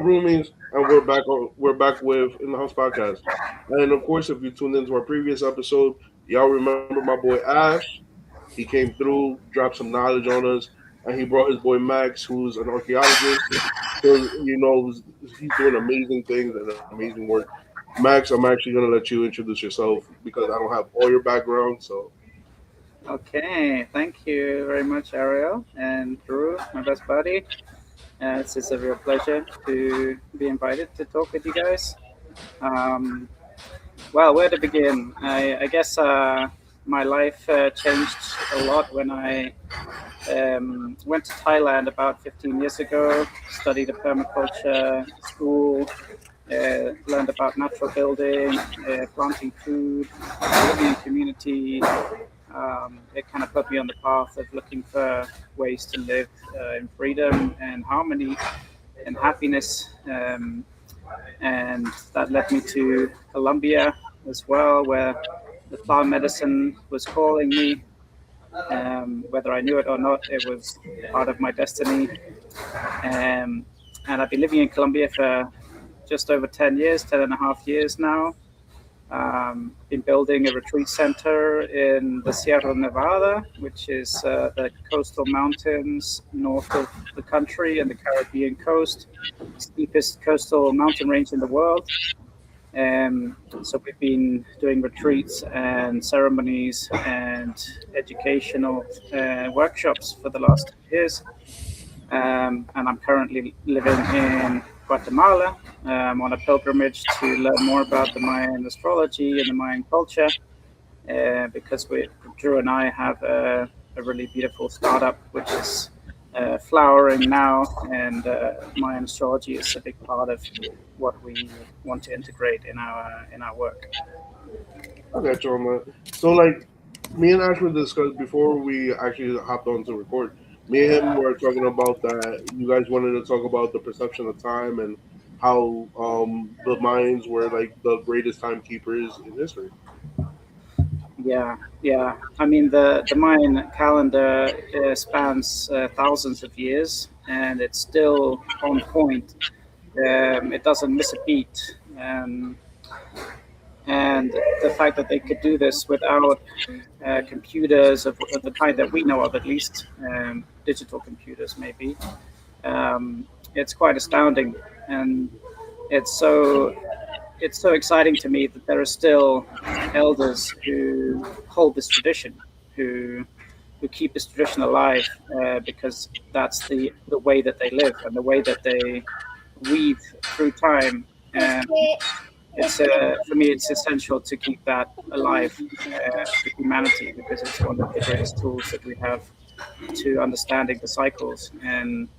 roomies, and we're back. We're back with In the House podcast, and of course, if you tuned into our previous episode, y'all remember my boy Ash. He came through, dropped some knowledge on us, and he brought his boy Max, who's an archaeologist. So he's doing amazing things and amazing work. Max, I'm actually gonna let you introduce yourself because I don't have all your background. So Okay, thank you very much, Ariel and Drew, my best buddy. It's a real pleasure to be invited to talk with you guys. Um, well, where to begin? I guess my life changed a lot when I went to Thailand about 15 years ago, studied a permaculture school, learned about natural building, planting food, living in community. It kind of put me on the path of looking for ways to live in freedom and harmony and happiness. And that led me to Colombia as well, where the plant medicine was calling me. Whether I knew it or not, it was part of my destiny. Um, and I've been living in Colombia for just over 10 years, 10 and a half years now. Been building a retreat center in the Sierra Nevada, which is the coastal mountains north of the country and the Caribbean coast, steepest coastal mountain range in the world. So we've been doing retreats and ceremonies and educational workshops for the last 2 years. And I'm currently living in Guatemala on a pilgrimage to learn more about the Mayan astrology and the Mayan culture because Drew and I have a really beautiful startup which is flowering now, and Mayan astrology is a big part of what we want to integrate in our work. I got you on that. So like, me and Ash were discussed before we actually hopped on to record. Me and him were talking about that. You guys wanted to talk about the perception of time and how the Mayans were like the greatest timekeepers in history. Yeah, yeah. I mean, the Mayan calendar spans thousands of years, and it's still on point. It doesn't miss a beat. And the fact that they could do this without computers of the kind that we know of, at least digital computers, maybe, it's quite astounding. And it's so it's so exciting to me that there are still elders who hold this tradition, who keep this tradition alive, because that's the way that they live and the way that they weave through time. And it's for me, it's essential to keep that alive for humanity because it's one of the greatest tools that we have to understanding the cycles and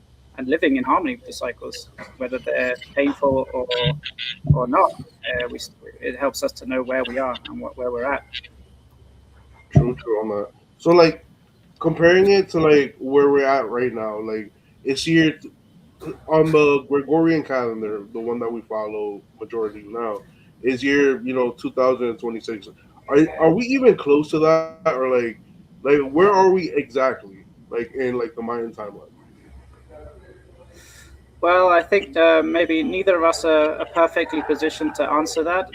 living in harmony with the cycles, whether they're painful or not. It helps us to know where we are and where we're at. True, true on that. So like comparing it to like where we're at right now, like it's year on the Gregorian calendar, the one that we follow majority now, is year 2026. Are we even close to that, or like where are we exactly like in like the Mayan timeline? Well, I think maybe neither of us are perfectly positioned to answer that.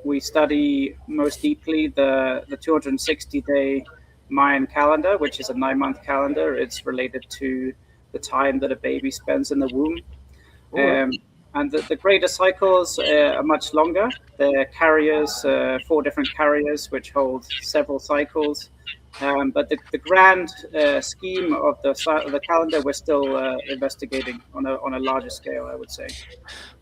We study most deeply the 260-day Mayan calendar, which is a 9-month calendar. It's related to the time that a baby spends in the womb. Okay. Um, and the greater cycles are much longer. They're carriers, 4 different carriers, which hold several cycles. But the grand scheme of the calendar, we're still investigating on a larger scale, I would say.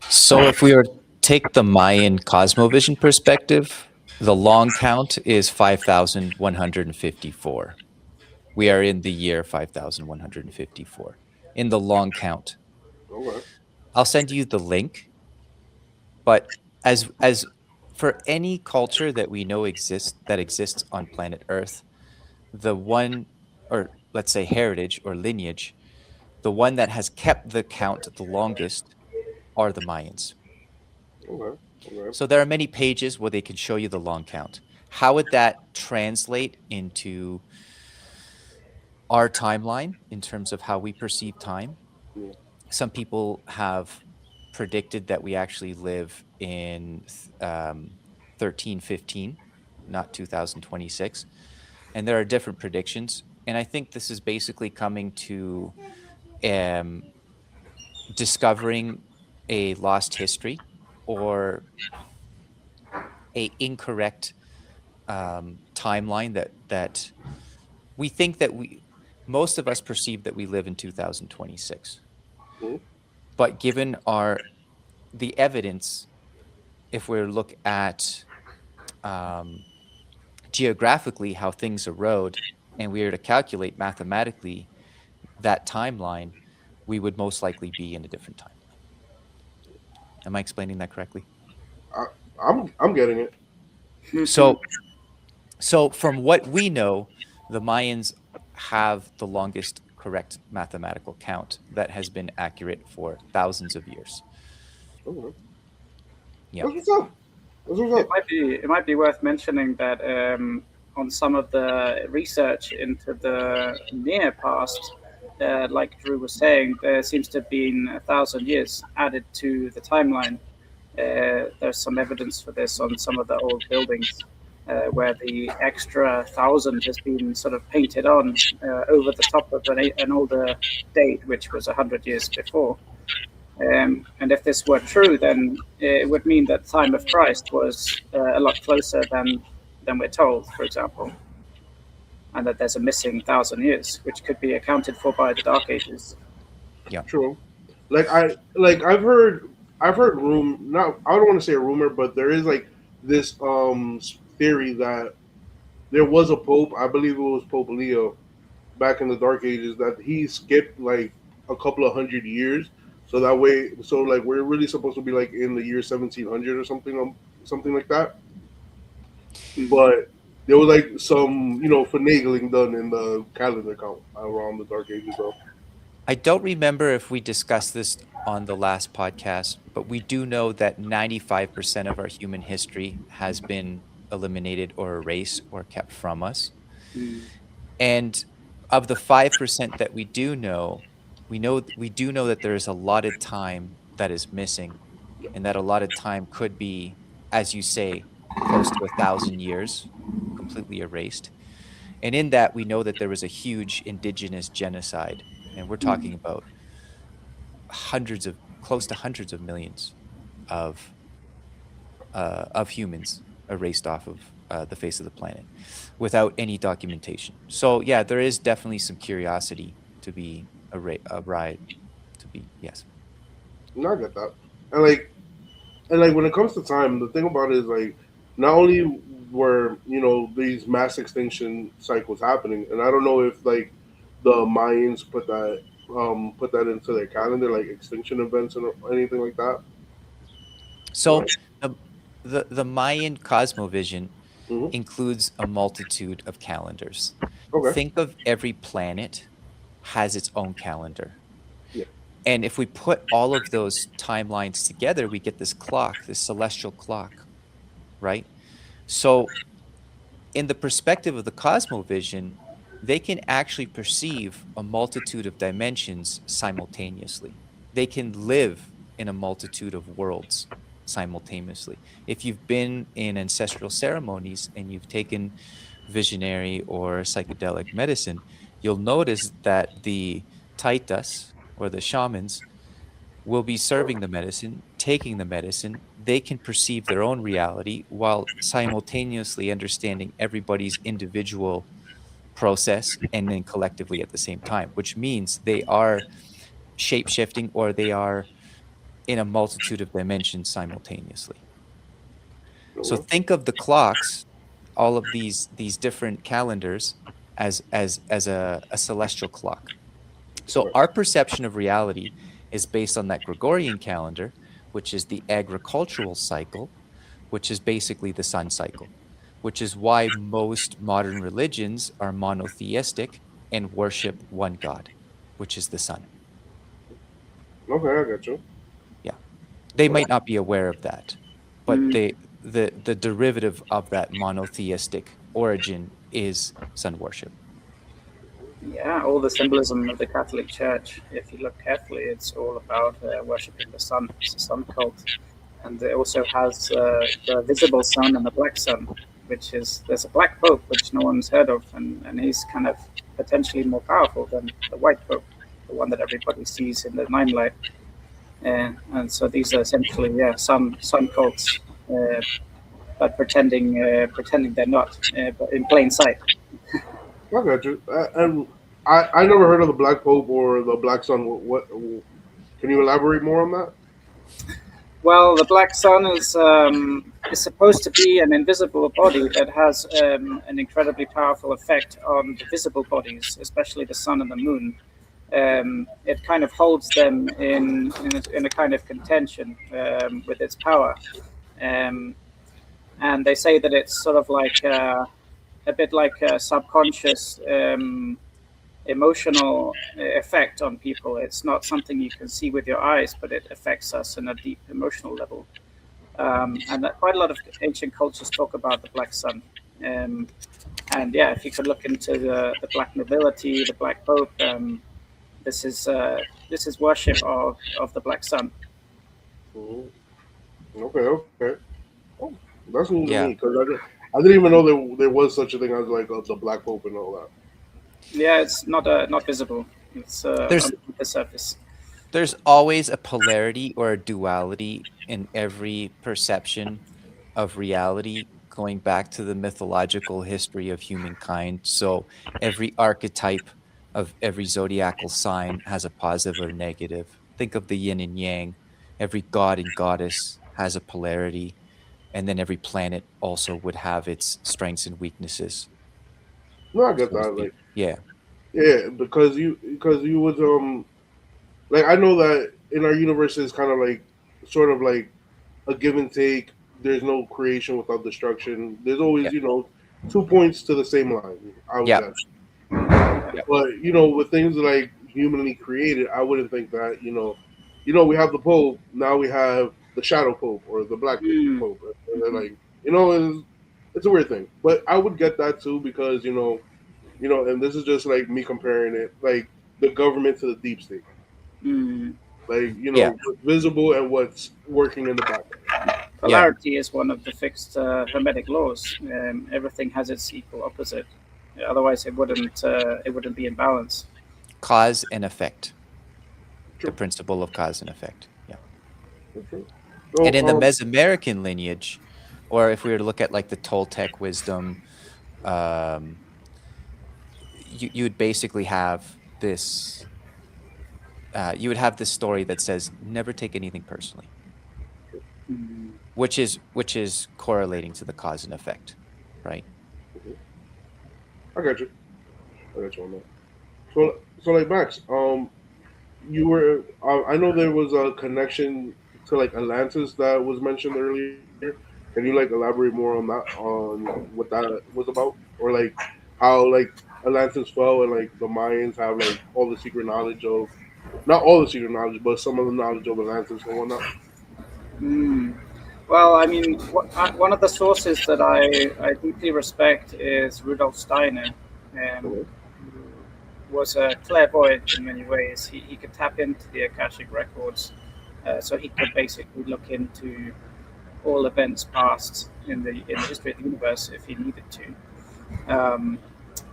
So if we were to take the Mayan cosmovision perspective, the long count is 5,154. We are in the year 5,154 in the long count. Okay. I'll send you the link, but as for any culture that we know exists on planet Earth, the one, or let's say heritage or lineage, the one that has kept the count the longest are the Mayans. Okay. Okay. So there are many pages where they can show you the long count. How would that translate into our timeline in terms of how we perceive time? Yeah. Some people have predicted that we actually live in 1315, not 2026. And there are different predictions. And I think this is basically coming to um, discovering a lost history or a incorrect timeline that we think that we most of us perceive that we live in 2026. Mhm. But given our the evidence, if we look at um, geographically how things erode, and we were to calculate mathematically that timeline, we would most likely be in a different timeline. Am I explaining that correctly? I, I'm getting it. So, so from what we know, the Mayans have the longest correct mathematical count that has been accurate for thousands of years. Okay. Yeah. That's what's up. That's what's up. It might be worth mentioning that on some of the research into the near past, like Drew was saying, there seems to have been 1,000 years added to the timeline. There's some evidence for this on some of the old buildings, where the extra 1,000 has been sort of painted on over the top of an older date, which was 100 years before. And if this were true, then it would mean that the time of Christ was a lot closer than we're told, for example, and that there's a missing 1,000 years, which could be accounted for by the Dark Ages. Yeah. True. I've heard not I don't want to say a rumor, but there is like this theory that there was a pope, I believe it was Pope Leo back in the Dark Ages, that he skipped like a couple of 100 years, so that way, so like we're really supposed to be like in the year 1700 or something, something like that. Mm. But there was like some finagling done in the calendar count around the Dark Ages though. I don't remember if we discussed this on the last podcast, but we do know that 95% of our human history has been eliminated or erased or kept from us. Mm. And of the 5% that we do know that there is a allotted time that is missing, and that allotted time could be, as you say, close to 1,000 years, completely erased. And in that, we know that there was a huge indigenous genocide, and we're talking Mm. about close to hundreds of millions of humans erased off of the face of the planet without any documentation. So yeah, there is definitely some curiosity to be to be yes. No, I get that. And like when it comes to time, the thing about it is like not only were these mass extinction cycles happening, and I don't know if like the Mayans put that into their calendar, like extinction events and anything like that. So Right. the the Mayan cosmovision Hmm. includes a multitude of calendars. Okay. Think of every planet has its own calendar. Yeah. And if we put all of those timelines together, we get this clock, this celestial clock, right? So, in the perspective of the cosmovision, they can actually perceive a multitude of dimensions simultaneously. They can live in a multitude of worlds simultaneously. If you've been in ancestral ceremonies and you've taken visionary or psychedelic medicine, you'll notice that the taitas or the shamans will be serving the medicine, taking the medicine. They can perceive their own reality while simultaneously understanding everybody's individual process and then collectively at the same time, which means they are shape shifting or they are in a multitude of dimensions simultaneously. So Okay. think of the clocks, all of these different calendars as a celestial clock. So Okay. our perception of reality is based on that Gregorian calendar, which is the agricultural cycle, which is basically the sun cycle, which is why most modern religions are monotheistic and worship one God, which is the sun. Okay, I got you. Yeah. They Okay. might not be aware of that, but Mm. the derivative of that monotheistic origin is sun worship. Yeah, all the symbolism of the Catholic Church, if you look carefully, it's all about worshipping the sun. It's a sun cult. And it also has the visible sun and the black sun, which is, there's a black pope, which no one's heard of, and he's kind of potentially more powerful than the white pope, the one that everybody sees in the limelight. And so these are essentially, yeah, sun cults, but pretending they're not, but in plain sight. I got you. And I never heard of the Black Pope or the Black Sun. Can you elaborate more on that? Well, the black sun is supposed to be an invisible body that has an incredibly powerful effect on the visible bodies, especially the sun and the moon. It kind of holds them in a kind of contention with its power. Um, and they say that it's sort of like a bit like a subconscious emotional effect on people. It's not something you can see with your eyes, but it affects us in a deep emotional level. And that quite a lot of ancient cultures talk about the black sun. Um, and yeah, if you could look into the black nobility, the black pope, this is worship of the black sun. Mhm. Okay, okay. Oh, that's new to me Yeah. because I didn't even know there was such a thing as like the Black Pope and all that. Yeah, it's not visible. It's There's underneath the surface. there's always a polarity or a duality in every perception of reality going back to the mythological history of humankind. So every archetype of every zodiacal sign has a positive or negative. Think of the yin and yang. Every god and goddess has a polarity, and then every planet also would have its strengths and weaknesses, No, I get so to that. speak. Like, Yeah. yeah, because you would like I know that in our universe is kind of like sort of like a give and take. There's no creation without destruction. There's always Yep. 2 points to the same line. I would Yep. guess. Yep. But with things like humanly created, I wouldn't think that. We have the Pope. Now we have the Shadow Pope or the Black Mm. Pope, and they're Hmm. like, it's a weird thing. But I would get that too because and this is just like me comparing it, like the government to the deep state, Mm. like Yeah. what's visible and what's working in the background. Yeah. Polarity is one of the fixed Hermetic laws. Everything has its equal opposite. Otherwise, it wouldn't be in balance. Cause and effect. The True, principle of cause and effect. Yeah. true. And So in the Mesoamerican lineage, or if we were to look at like the Toltec wisdom, um, you would basically have this. You would have this story that says never take anything personally, Mm. which is correlating to the cause and effect, right? mhm, I got you. I got you on that. So like Max, you were I know there was a connection to like Atlantis that was mentioned earlier. Can you like elaborate more on that, on what that was about, or like how like Atlantis fell and like the Mayans have like all the secret knowledge of, not all the secret knowledge, but some of the knowledge of Atlantis and whatnot. Mm. Well, I mean, one of the sources that I deeply respect is Rudolf Steiner, Okay. who was a clairvoyant in many ways. He could tap into the Akashic records, so he could basically look into all events past in the history of the universe if he needed to.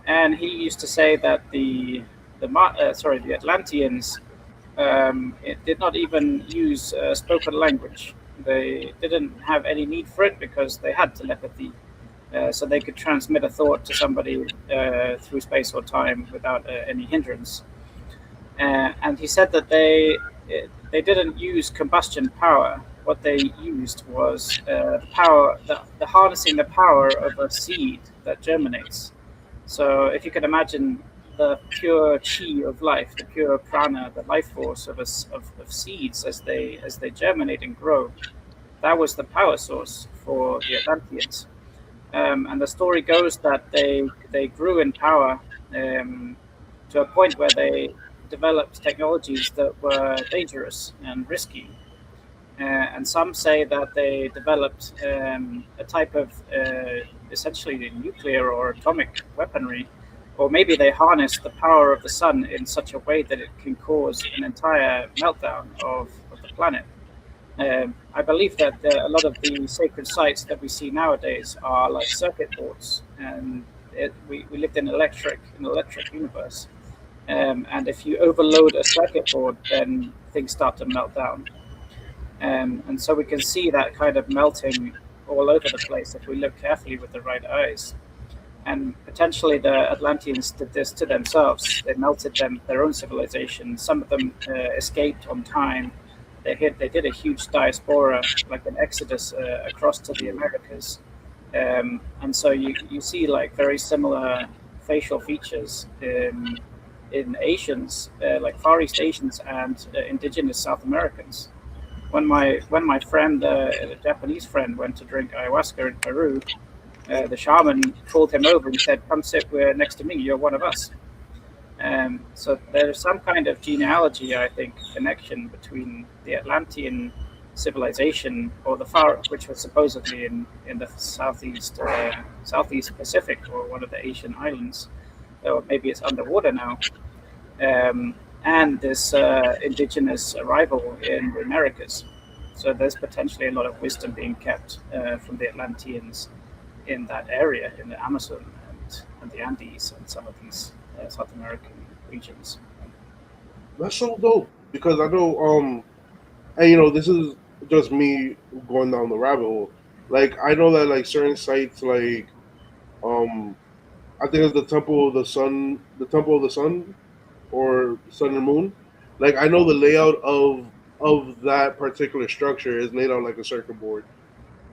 And he used to say that the Atlanteans it did not even use spoken language. They didn't have any need for it because they had telepathy, so they could transmit a thought to somebody through space or time without any hindrance. And he said that they didn't use combustion power. What they used was the harnessing the power of a seed that germinates. So if you could imagine the pure chi of life, the pure prana, the life force of seeds as they germinate and grow, that was the power source for the Atlanteans. And the story goes that they grew in power to a point where they developed technologies that were dangerous and risky. And some say that they developed a type of essentially nuclear or atomic weaponry or maybe they harness the power of the sun in such a way that it can cause an entire meltdown of the planet. I believe that a lot of the sacred sites that we see nowadays are like circuit boards, and we lived in an electric universe. And if you overload a circuit board, then things start to melt down. And so we can see that kind of melting all over the place if we look carefully with the right eyes. And potentially the Atlanteans did this to themselves. They melted their own civilization. Some of them escaped on time. They did a huge diaspora, like an exodus across to the Americas. And so you see like very similar facial features in Asians, like Far East Asians and indigenous South Americans. When my friend, a Japanese friend, went to drink ayahuasca in Peru, the shaman called him over and said, "Come sit next to me. You're one of us." So there's some kind of genealogy, I think, connection between the Atlantean civilization, or which was supposedly in the southeast Pacific, or one of the Asian islands, or maybe it's underwater now, and this indigenous arrival in the Americas. So there's potentially a lot of wisdom being kept from the Atlanteans in that area, in the Amazon and the Andes and some of these South American regions. That's so dope because I know, and this is just me going down the rabbit hole. Like I know that like certain sites, like um, I think it's the Temple of the Sun, or Sun and Moon. Like I know the layout of that particular structure is laid out like a circuit board,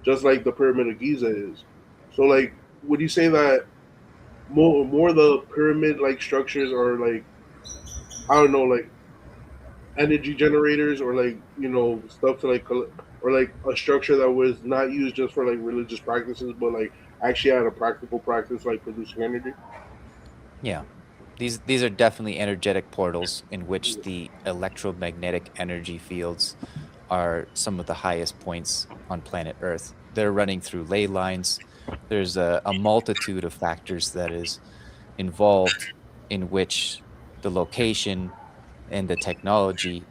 just like the Pyramid of Giza is. So like, would you say that more of the pyramid like structures are like, I don't know, like energy generators, or like stuff to like or like a structure that was not used just for like religious practices, but like actually had a practical practice like producing energy? Yeah. These are definitely energetic portals in which the electromagnetic energy fields are some of the highest points on planet Earth. They're running through ley lines. There's a multitude of factors that is involved in which the location and the technology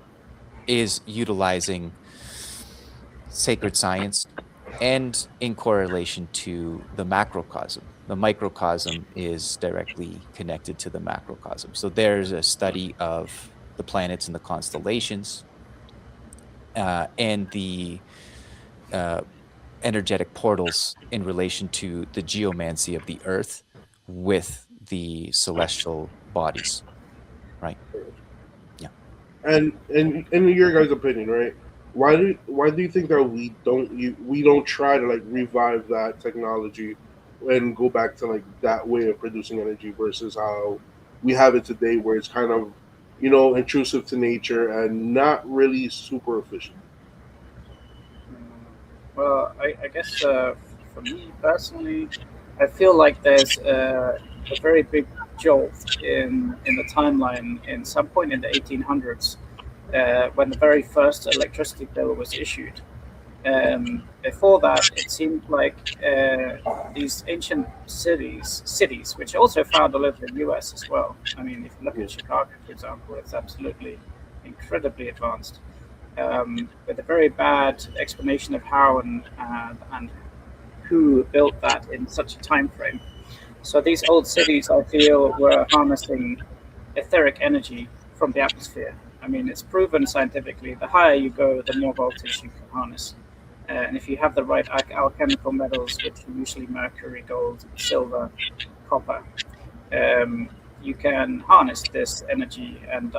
is utilizing sacred science and in correlation to the macrocosm. The microcosm is directly connected to the macrocosm. So there's a study of the planets and the constellations, and the uh, energetic portals in relation to the geomancy of the earth with the celestial bodies, right? Yeah. And in your guys' opinion, right? Why do you think that we don't try to like revive that technology and go back to like that way of producing energy versus how we have it today, where it's kind of intrusive to nature and not really super efficient? Well, I guess for me personally, I feel like there's a very big jolt in the timeline in some point in the 1800s, when the very first electricity bill was issued. Before that, it seemed like these ancient cities, which also found all over the U.S. as well. I mean, if you look Yeah. at Chicago, for example, it's absolutely incredibly advanced, with a very bad explanation of how and who built that in such a time frame. So these old cities, I feel, were harnessing etheric energy from the atmosphere. I mean, it's proven scientifically, the higher you go, the more voltage you can harness. And if you have the right alchemical metals, which are usually mercury, gold, silver, copper, you can harness this energy and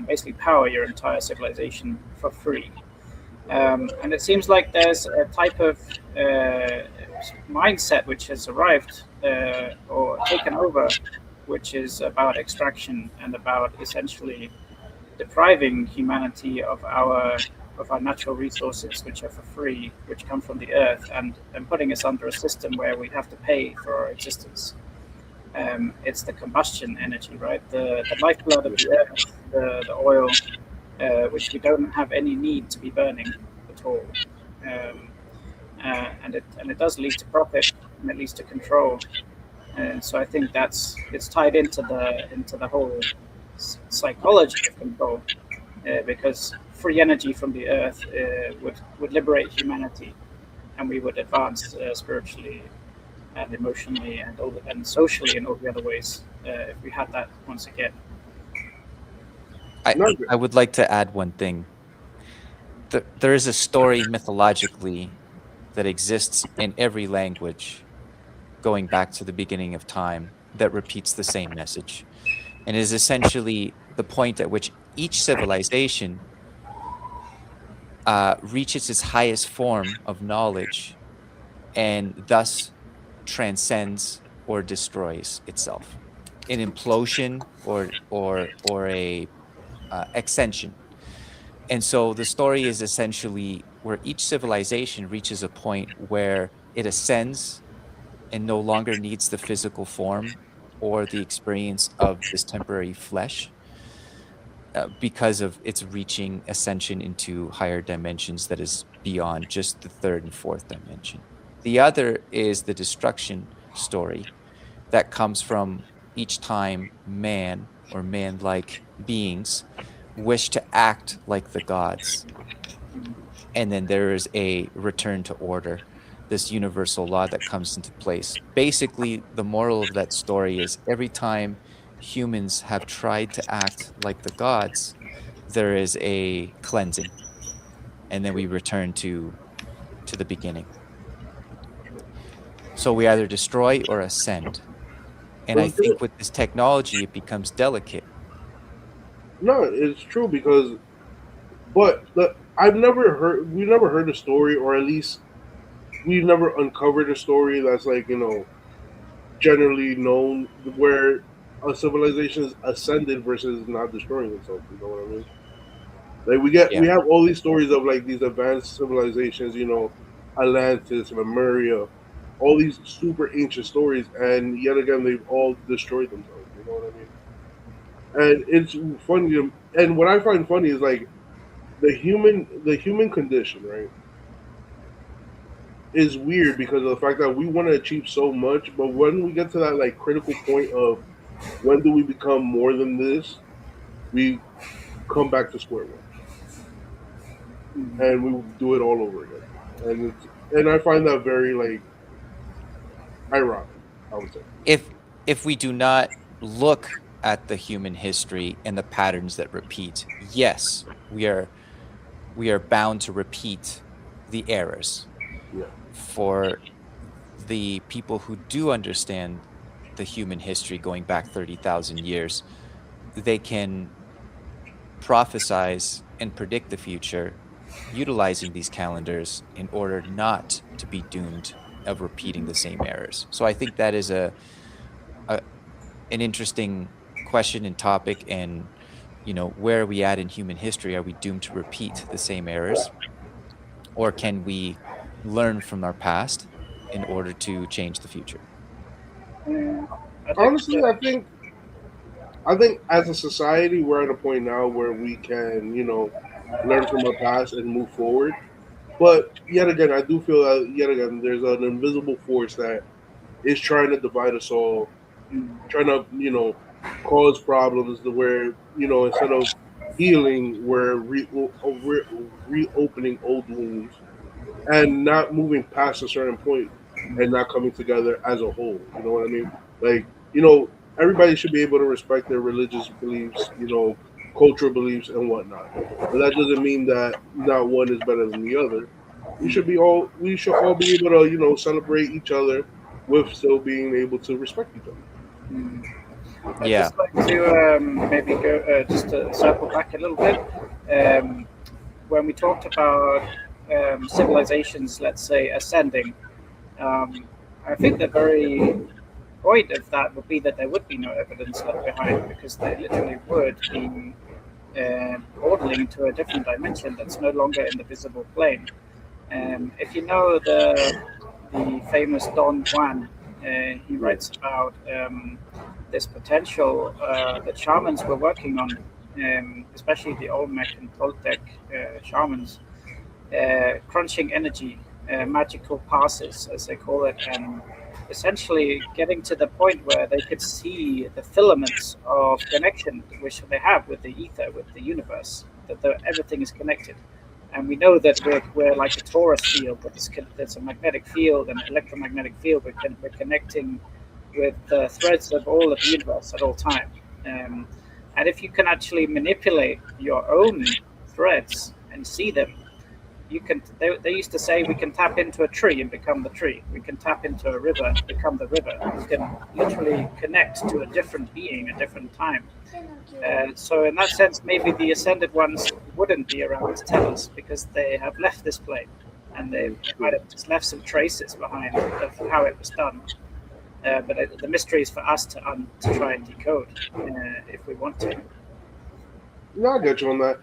basically power your entire civilization for free. And it seems like there's a type of mindset which has arrived or taken over, which is about extraction and about essentially depriving humanity of our natural resources, which are for free, which come from the earth, and putting us under a system where we have to pay for our existence. It's the combustion energy, right? The lifeblood of the earth, the oil, which we don't have any need to be burning at all. Um, and it does lead to profit, and it leads to control. And so I think it's tied into the whole psychology of control, because free energy from the earth would liberate humanity, and we would advance spiritually and emotionally and socially in all the other ways if we had that once again. I Not I would like to add one thing. There is a story mythologically that exists in every language going back to the beginning of time that repeats the same message, and is essentially the point at which each civilization reaches its highest form of knowledge and thus transcends or destroys itself. An implosion or a extension. And so the story is essentially where each civilization reaches a point where it ascends and no longer needs the physical form or the experience of this temporary flesh, because of its reaching ascension into higher dimensions that is beyond just the third and fourth dimension. The other is the destruction story that comes from each time man or man like beings wish to act like the gods. And then there is a return to order, this universal law that comes into place. Basically, the moral of that story is every time humans have tried to act like the gods, there is a cleansing, and then we return to the beginning. So we either destroy or ascend. And I well, think with this technology, it becomes delicate. no, it's true because, we never heard a story, or at least we've never uncovered a story that's like generally known where a civilization is ascended versus not destroying itself. You know what I mean? Like Yeah. we have all these stories of like these advanced civilizations, Atlantis, Lemuria, all these super ancient stories, and yet again they've all destroyed themselves. You know what I mean? And it's funny. And what I find funny is like the human condition, right? Is weird because of the fact that we want to achieve so much, but when we get to that like critical point of when do we become more than this, we come back to square one and we do it all over again. And I find that very like ironic, I would say. If if we do not look at the human history and the patterns that repeat, yes, we are bound to repeat the errors. Yeah. For the people who do understand the human history going back 30,000 years, they can prophesize and predict the future utilizing these calendars in order not to be doomed of repeating the same errors. So I think that is a an interesting question and topic. And where are we at in human history? Are we doomed to repeat the same errors, or can we learn from our past in order to change the future? Mm, I'd like Honestly, to. I think as a society we're at a point now where we can, learn from our past and move forward. But yet again, I do feel that yet again there's an invisible force that is trying to divide us all, Mm, trying to cause problems to where instead of healing, we're reopening old wounds and not moving past a certain point and not coming together as a whole. You know what I mean? Like, everybody should be able to respect their religious beliefs, cultural beliefs and whatnot. But that doesn't mean that not one is better than the other. We should all be able to, celebrate each other with still being able to respect each other. mm. I'd Yeah. just like to maybe go just to circle back a little bit. Um, when we talked about civilizations, let's say, ascending, um, I think the very point of that would be that there would be no evidence left behind because they literally would be portaling to a different dimension that's no longer in the visible plane. If you know the famous Don Juan, he writes about this potential that shamans were working on, especially the Olmec and Toltec shamans, crunching energy, magical passes, as they call it, and essentially getting to the point where they could see the filaments of connection which they have with the ether, with the universe, that everything is connected. And we know that we're like a torus field, that there's a magnetic field and electromagnetic field. We're connecting with the threads of all of the universe at all time. Um, and if you can actually manipulate your own threads and see them, you can. They used to say we can tap into a tree and become the tree. We can tap into a river, become the river. You can literally connect to a different being, a different time. So in that sense, maybe the ascended ones wouldn't be around to tell us because they have left this plane, and they might have just left some traces behind of how it was done. But the mystery is for us to try and decode if we want to. No, I get you on that,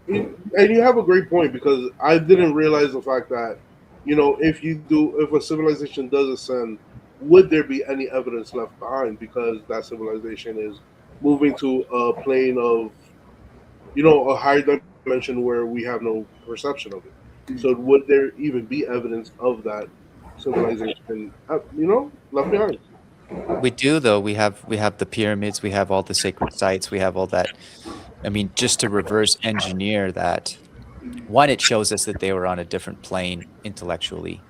and you have a great point because I didn't realize the fact that if a civilization does ascend, would there be any evidence left behind because that civilization is moving to a plane of a higher dimension where we have no perception of it. So would there even be evidence of that civilization, left behind? We do though. We have the pyramids, we have all the sacred sites, we have all that. I mean, just to reverse engineer that, one, it shows us that they were on a different plane intellectually,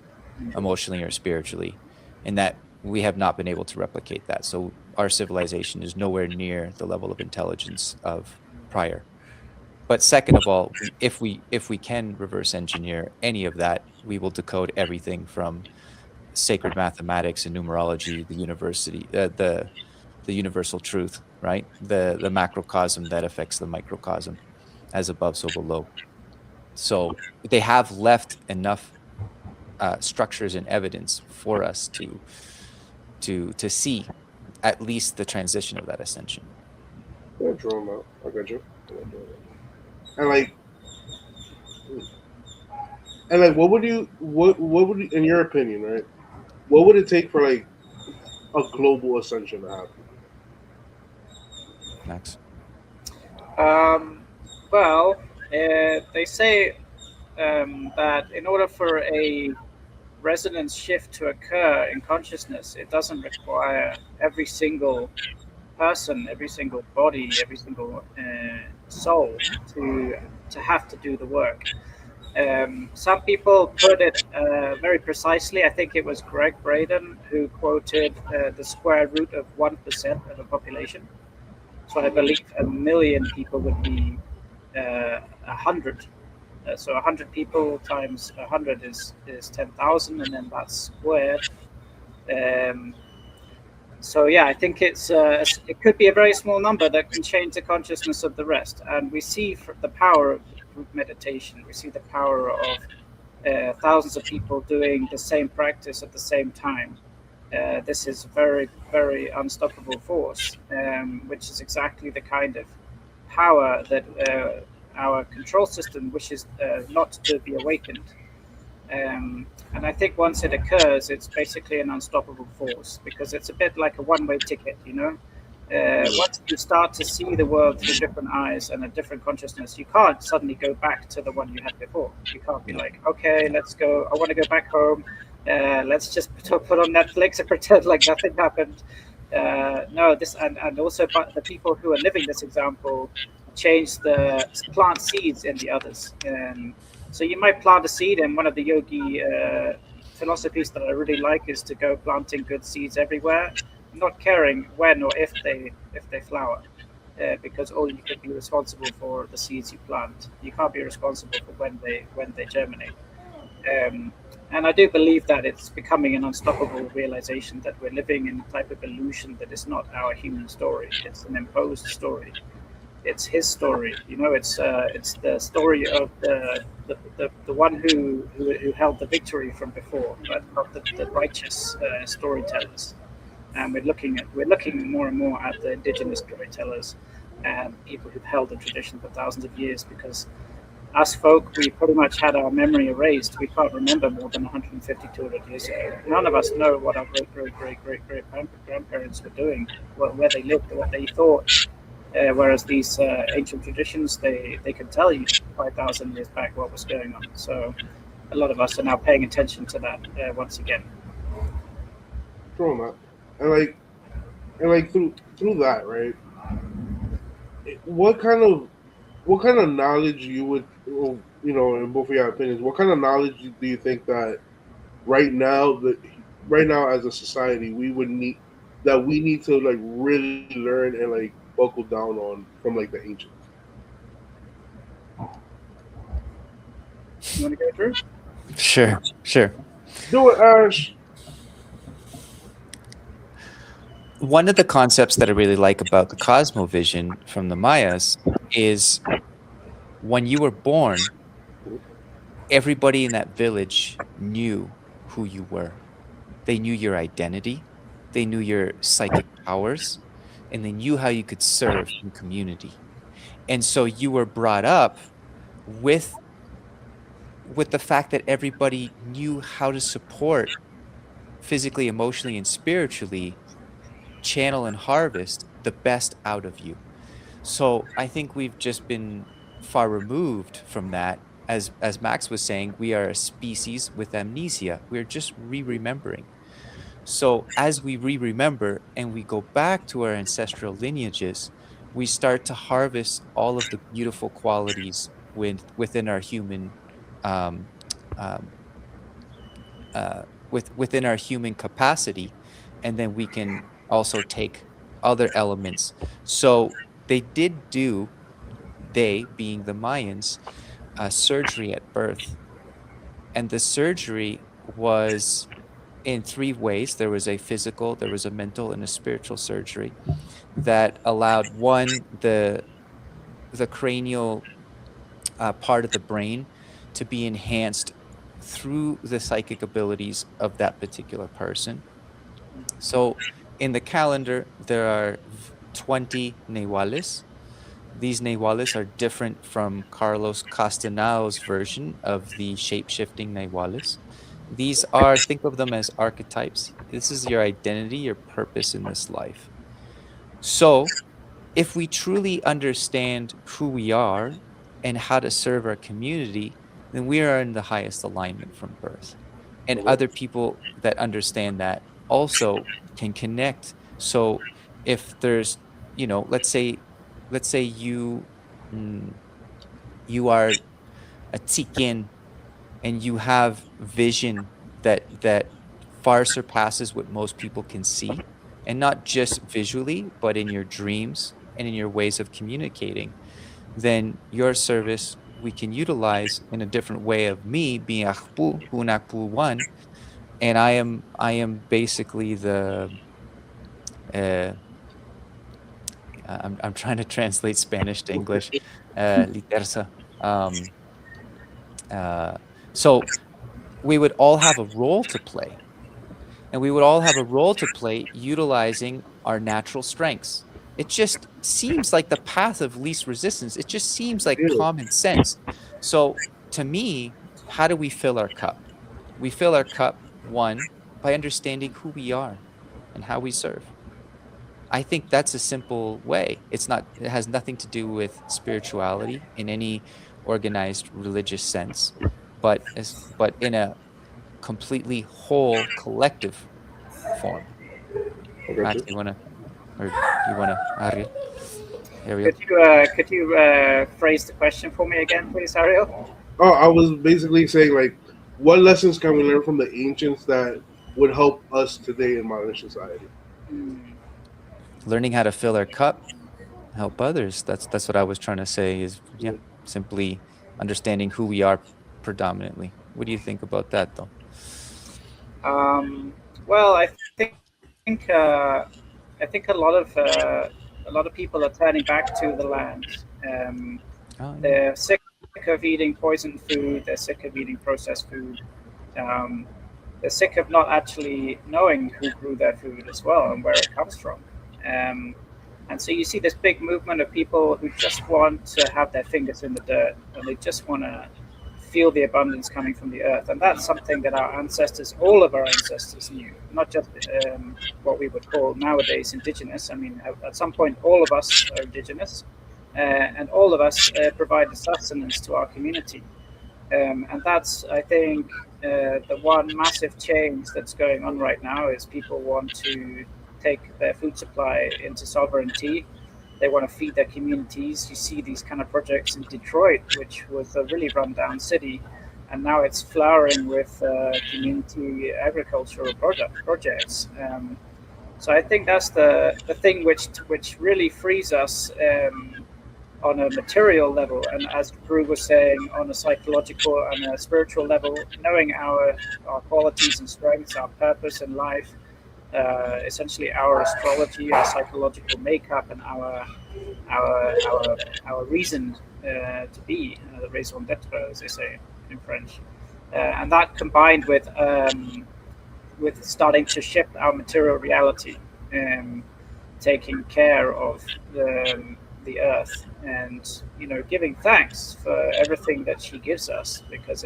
emotionally, or spiritually, and that we have not been able to replicate that. So our civilization is nowhere near the level of intelligence of prior. But second of all, if we can reverse engineer any of that, we will decode everything from sacred mathematics and numerology, the universal truth, right? The macrocosm that affects the microcosm, as above, so below. So they have left enough structures and evidence for us to see at least the transition of that ascension. Yeah, draw them out. I got you. And what would in your opinion, right? What would it take for like a global ascension to happen? Max. Well, they say that in order for a resonance shift to occur in consciousness, it doesn't require every single person, every single body, every single soul to have to do the work. Some people put it very precisely. I think it was Greg Braden who quoted the square root of 1% of the population. So I believe 1,000,000 people would be 100. So 100 people times 100 is 10,000, and then that's squared. So yeah, I think it could be a very small number that can change the consciousness of the rest. And we see the power of group meditation. We see the power of thousands of people doing the same practice at the same time. This is very, very unstoppable force, which is exactly the kind of power that our control system wishes not to be awakened. And I think once it occurs, it's basically an unstoppable force because it's a bit like a one-way ticket, Once you start to see the world through different eyes and a different consciousness, you can't suddenly go back to the one you had before. You can't be like, okay, let's go. I want to go back home. Let's just put on Netflix and pretend like nothing happened. No, this and also the people who are living this example plant seeds in the others. So you might plant a seed, and one of the yogi philosophies that I really like is to go planting good seeds everywhere, not caring when or if they flower, because all you can be responsible for the seeds you plant. You can't be responsible for when they germinate. And I do believe that it's becoming an unstoppable realization that we're living in a type of illusion that is not our human story. It's an imposed story. It's his story. It's the story of the one who held the victory from before, but not the righteous storytellers. And we're looking more and more at the indigenous storytellers and people who've held the tradition for thousands of years, because us folk, we pretty much had our memory erased. We can't remember more than 150, 200 years ago. None of us know what our great grandparents were doing, where they lived, what they thought. Whereas these ancient traditions, they can tell you 5,000 years back what was going on. So a lot of us are now paying attention to that once again. from that, and like through that, right? What kind of knowledge you would, well, in both of your opinions, what kind of knowledge do you think that right now that right now as a society we need to like really learn and like buckle down on from like the ancients? You want to go through? Sure, sure. Do it, Ash. One of the concepts that I really like about the cosmovision from the Mayas is when you were born, everybody in that village knew who you were. They knew your identity, they knew your psychic powers, and they knew how you could serve in community. And so you were brought up with the fact that everybody knew how to support physically, emotionally, and spiritually, channel and harvest the best out of you. So I think we've just been far removed from that. As Max was saying, we are a species with amnesia. We're just re-remembering. So as we re-remember and we go back to our ancestral lineages, we start to harvest all of the beautiful qualities within our human um, um, within our human capacity, and then we can also take other elements. So they did do, they being the Mayans, surgery at birth, and the surgery was in three ways. There was a physical, there was a mental, and a spiritual surgery that allowed one, the cranial part of the brain to be enhanced through the psychic abilities of that particular person. So in the calendar, there are 20 Newales. These Newales are different from Carlos Castanao's version of the shape-shifting Newales. These are, think of them as archetypes. This is your identity, your purpose in this life. So if we truly understand who we are and how to serve our community, then we are in the highest alignment from birth. And Okay. other people that understand that also can connect. So if there's, let's say mm, you are a Tsikin and you have vision that far surpasses what most people can see, and not just visually, but in your dreams and in your ways of communicating, then your service we can utilize in a different way of me being Akpu, Hunakpu one, and I am basically the uh, I'm trying to translate Spanish to English, litersa. Um, uh, so we would all have a role to play, and we would all have a role to play utilizing our natural strengths. It just seems like the path of least resistance. It just seems like Yeah. common sense. So to me, how do we fill our cup? We fill our cup, one, by understanding who we are and how we serve. I think that's a simple way. It has nothing to do with spirituality in any organized religious sense, but in a completely whole collective form. I got Max, you. you wanna, or you wanna, Ariel? Ariel? Could you phrase the question for me again, please, Ariel? Oh, I was basically saying like, what lessons can we learn from the ancients that would help us today in modern society? Hmm. Learning how to fill our cup, help others. That's what I was trying to say. Is yeah, Yeah. simply understanding who we are predominantly. What do you think about that, though? Well, I think a lot of people are turning back to the land. Um, Oh yeah. they're sick of eating poisoned food. They're sick of eating processed food. Um, they're sick of not actually knowing who grew their food as well and where it comes from. Um, and so you see this big movement of people who just want to have their fingers in the dirt and they just want to feel the abundance coming from the earth. And that's something that our ancestors, all of our ancestors, knew, not just what we would call nowadays indigenous. I mean, at some point, all of us are indigenous, and all of us provide the sustenance to our community. And that's, I think, the one massive change that's going on right now is people want to take their food supply into sovereignty. They want to feed their communities. You see these kind of projects in Detroit, which was a really rundown city, and now it's flowering with community agricultural projects. So I think that's the thing which really frees us on a material level, and as Drew was saying, on a psychological and a spiritual level, knowing our qualities and strengths, our purpose in life, essentially our astrology, our psychological makeup, and our reason to be, the raison d'être, as they say in French, and that combined with starting to shift our material reality, um, taking care of the earth, and giving thanks for everything that she gives us, because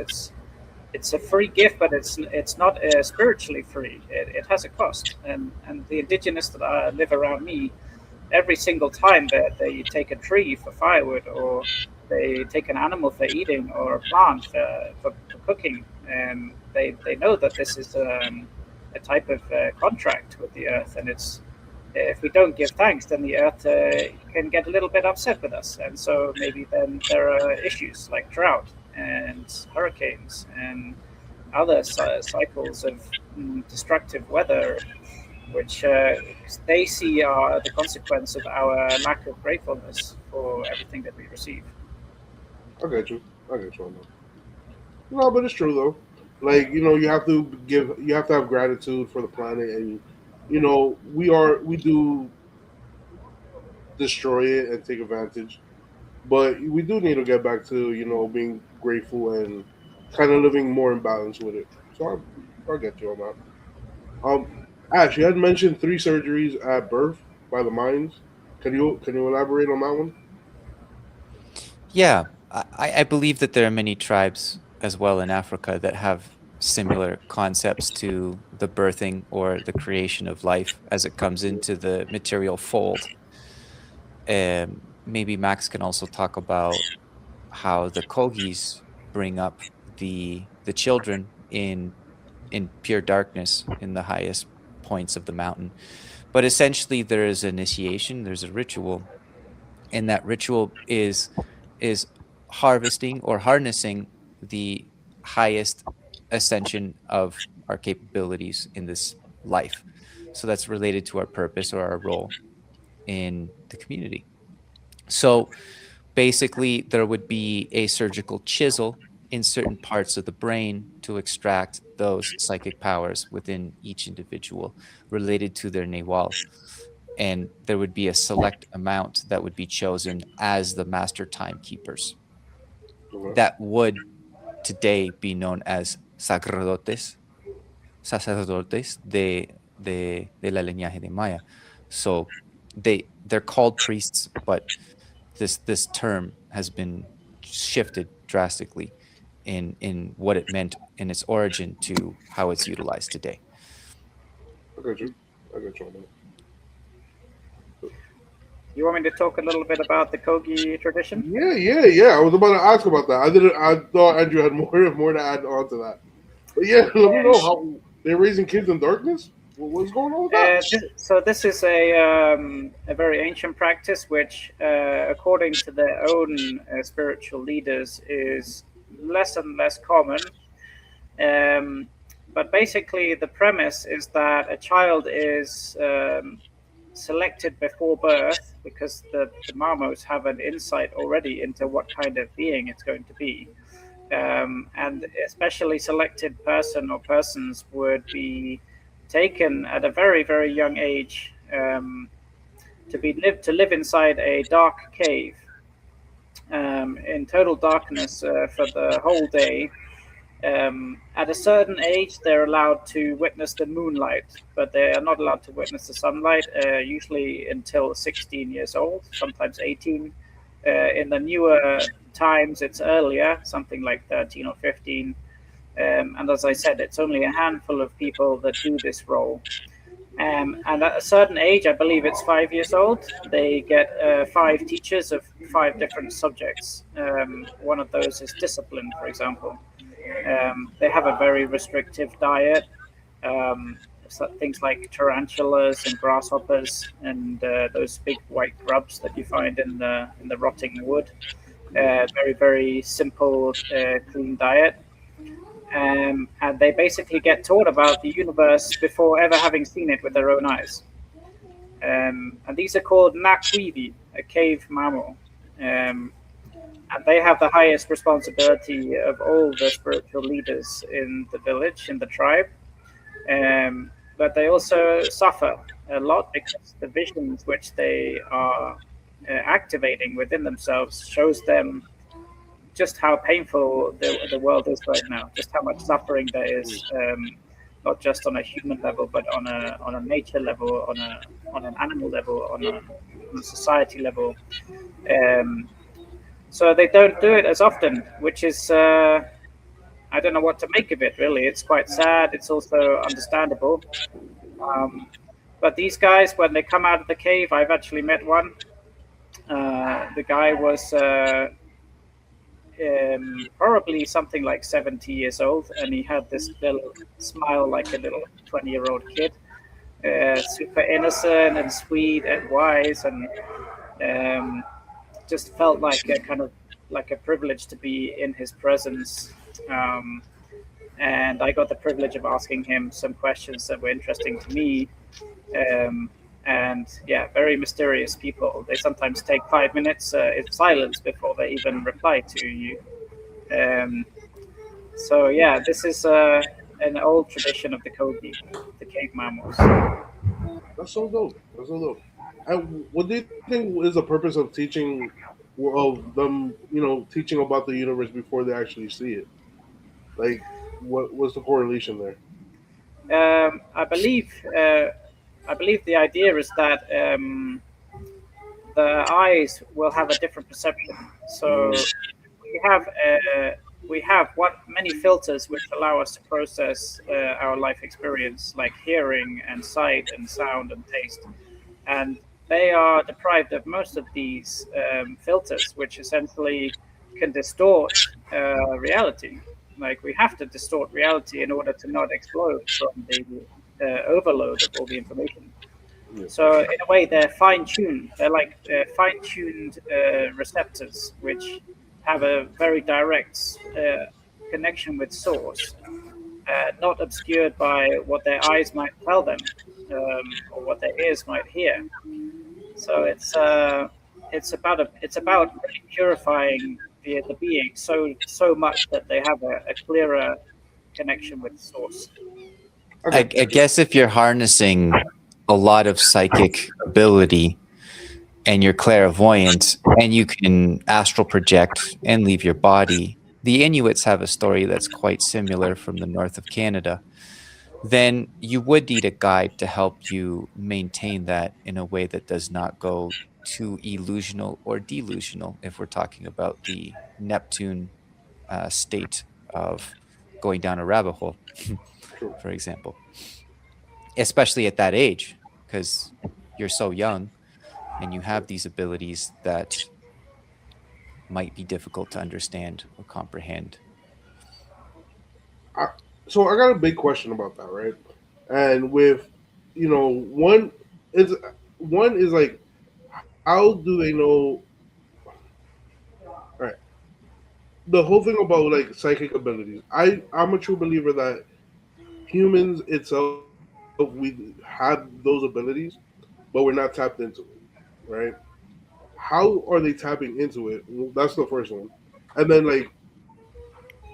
it's a free gift, but it's not spiritually free. It has a cost, and the indigenous that live around me, every single time that they take a tree for firewood, or they take an animal for eating, or a plant for cooking, they know that this is a type of contract with the earth, and it's if we don't give thanks, then the earth can get a little bit upset with us, and so maybe then there are issues like drought and hurricanes and other cycles of destructive weather, which they see are the consequence of our lack of gratefulness for everything that we receive. I get you. I get you on that. No, but it's true though. Like you have to have gratitude for the planet, and we do destroy it and take advantage, but we do need to get back to being grateful and kind of living more in balance with it. So I'll get you on that. Um, Ash, you had mentioned three surgeries at birth by the Mayans. Can you elaborate on that one? Yeah, I believe that there are many tribes as well in Africa that have similar concepts to the birthing or the creation of life as it comes into the material fold. Maybe Max can also talk about how the Kogis bring up the children in pure darkness in the highest points of the mountain. But essentially, there is initiation. There's a ritual, and that ritual is harvesting or harnessing the highest ascension of our capabilities in this life. So that's related to our purpose or our role in the community. So basically, there would be a surgical chisel in certain parts of the brain to extract those psychic powers within each individual related to their Nawal. And there would be a select amount that would be chosen as the master timekeepers Okay. that would today be known as sacerdotes de la linaje de Maya. So they're called priests, but this term has been shifted drastically in what it meant in its origin to how it's utilized today. I got you. I got you on that. You want me to talk a little bit about the Kogi tradition? Yeah, yeah, yeah. I was about to ask about that. I didn't. I thought Andrew had more to add on to that. But yeah, let me know how they're raising kids in darkness. What's going on with that? So this is a very ancient practice, which, according to their own spiritual leaders, is less and less common. Um, but basically, the premise is that a child is selected before birth, because the Marmos have an insight already into what kind of being it's going to be. And especially selected person or persons would be taken at a very, very young age, to live inside a dark cave, in total darkness for the whole day. At a certain age, they're allowed to witness the moonlight, but they are not allowed to witness the sunlight, usually until 16 years old, sometimes 18. In the newer times, it's earlier, something like 13 or 15. And as I said, it's only a handful of people that do this role. And at a certain age, I believe it's 5 years old, they get five teachers of five different subjects. One of those is discipline, for example. They have a very restrictive diet. Things like tarantulas and grasshoppers and those big white grubs that you find in the rotting wood. Very very simple, clean diet. And they basically get taught about the universe before ever having seen it with their own eyes. And these are called Nakwivi, a cave mammal. And they have the highest responsibility of all the spiritual leaders in the village, in the tribe. But they also suffer a lot because the visions which they are activating within themselves shows them just how painful the world is right now, just how much suffering there is, not just on a human level, but on a nature level, on an animal level, on a society level. Um, so they don't do it as often, which is I don't know what to make of it. Really, it's quite sad. It's also understandable. Um, but these guys, when they come out of the cave, I've actually met one. The guy was probably something like 70 years old, and he had this little smile like a little 20-year-old kid, super innocent and sweet and wise, and um, just felt like a kind of like a privilege to be in his presence. Um, and I got the privilege of asking him some questions that were interesting to me. Um, and yeah, very mysterious people. They sometimes take 5 minutes in silence before they even reply to you. Um, so yeah, this is an old tradition of the Kogi, the cave mammals. That's so dope. That's so dope. And what do you think is the purpose of teaching, of them, teaching about the universe before they actually see it? Like, what's the correlation there? Um, I believe uh, I believe the idea is that the eyes will have a different perception. So Mm, we have we have what many filters which allow us to process our life experience, like hearing and sight and sound and taste, and they are deprived of most of these filters, which essentially can distort reality. Like we have to distort reality in order to not explode from the overload of all the information. yeah. So in a way, they're fine-tuned. They're like fine-tuned receptors, which have a very direct connection with source, not obscured by what their eyes might tell them, or what their ears might hear. So it's about really purifying the being so much that they have a clearer connection with source. I Okay. guess if you're harnessing a lot of psychic ability and you're clairvoyant and you can astral project and leave your body, the Inuits have a story that's quite similar from the north of Canada. Then you would need a guide to help you maintain that in a way that does not go too illusional or delusional if we're talking about the Neptune state of going down a rabbit hole, True. for example, especially at that age, because you're so young and you have these abilities that might be difficult to understand or comprehend. I, so I got a big question about that, right? And with, one is like, how do they know? Right, the whole thing about like psychic abilities. I'm a true believer that humans itself, we have those abilities, but we're not tapped into it, right? How are they tapping into it? Well, that's the first one. And then like,